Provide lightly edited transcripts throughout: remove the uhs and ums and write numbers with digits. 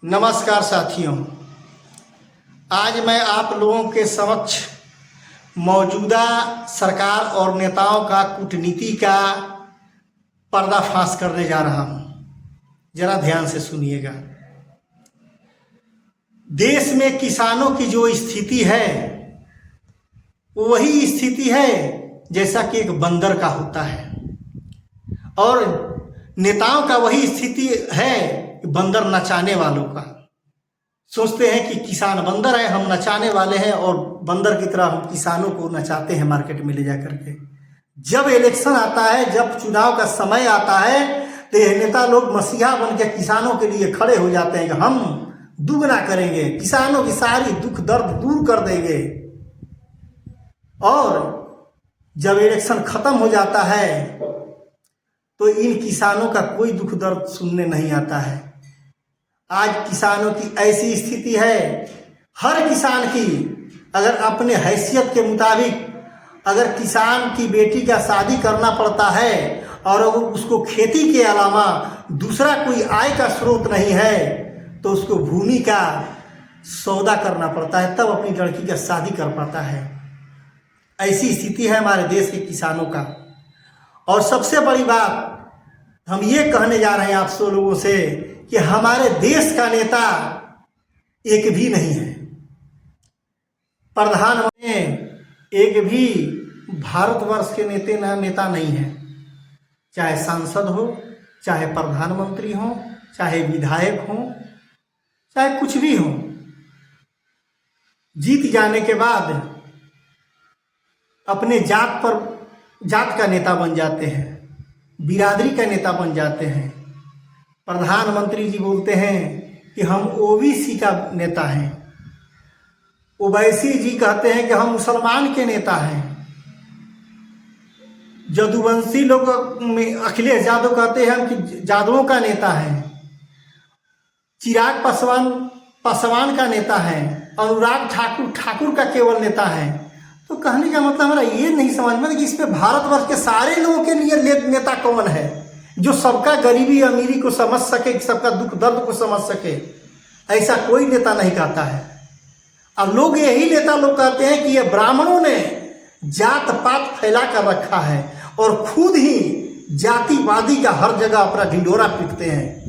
नमस्कार साथियों, आज मैं आप लोगों के समक्ष मौजूदा सरकार और नेताओं का कूटनीति का पर्दाफाश करने जा रहा हूं। जरा ध्यान से सुनिएगा। देश में किसानों की जो स्थिति है वही स्थिति है जैसा कि एक बंदर का होता है, और नेताओं का वही स्थिति है बंदर नचाने वालों का। सोचते हैं कि किसान बंदर है, हम नचाने वाले हैं, और बंदर की तरह हम किसानों को नचाते हैं मार्केट में ले जा करके। जब इलेक्शन आता है, जब चुनाव का समय आता है, तो ये नेता लोग मसीहा बन के किसानों के लिए खड़े हो जाते हैं कि हम दुगना करेंगे, किसानों की सारी दुख दर्द दूर कर देंगे। और जब इलेक्शन खत्म हो जाता है तो इन किसानों का कोई दुख दर्द सुनने नहीं आता है। आज किसानों की ऐसी स्थिति है, हर किसान की अगर अपने हैसियत के मुताबिक अगर किसान की बेटी का शादी करना पड़ता है और उसको खेती के अलावा दूसरा कोई आय का स्रोत नहीं है, तो उसको भूमि का सौदा करना पड़ता है, तब अपनी लड़की का शादी कर पाता है। ऐसी स्थिति है हमारे देश के किसानों का। और सबसे बड़ी बात हम ये कहने जा रहे हैं आप सब लोगों से कि हमारे देश का नेता एक भी नहीं है। प्रधानमंत्री एक भी भारतवर्ष के नेता नहीं है, चाहे सांसद हो, चाहे प्रधानमंत्री हो, चाहे विधायक हो, चाहे कुछ भी हो। जीत जाने के बाद अपने जात का नेता बन जाते हैं, बिरादरी का नेता बन जाते हैं। प्रधानमंत्री जी बोलते हैं कि हम ओबीसी का नेता हैं, ओवैसी जी कहते हैं कि हम मुसलमान के नेता हैं, जदुवंशी लोग में अखिलेश यादव कहते हैं हम कि यादवों का नेता है, चिराग पासवान का नेता है, अनुराग ठाकुर का केवल नेता है। तो कहने का मतलब हमारा ये नहीं समझ में कि इसमें भारतवर्ष के सारे लोगों के लिए नेता कौन है जो सबका गरीबी अमीरी को समझ सके, सबका दुख दर्द को समझ सके। ऐसा कोई नेता नहीं कहता है। अब लोग यही नेता लोग कहते हैं कि ये ब्राह्मणों ने जात पात फैला कर रखा है और खुद ही जातिवादी का हर जगह अपना ढिंढोरा पीटते हैं।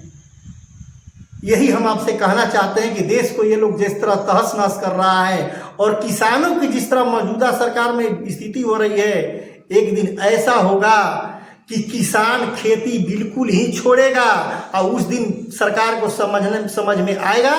यही हम आपसे कहना चाहते हैं कि देश को ये लोग जिस तरह तहस नहस कर रहा है और किसानों की जिस तरह मौजूदा सरकार में स्थिति हो रही है, एक दिन ऐसा होगा कि किसान खेती बिल्कुल ही छोड़ेगा और उस दिन सरकार को समझ में आएगा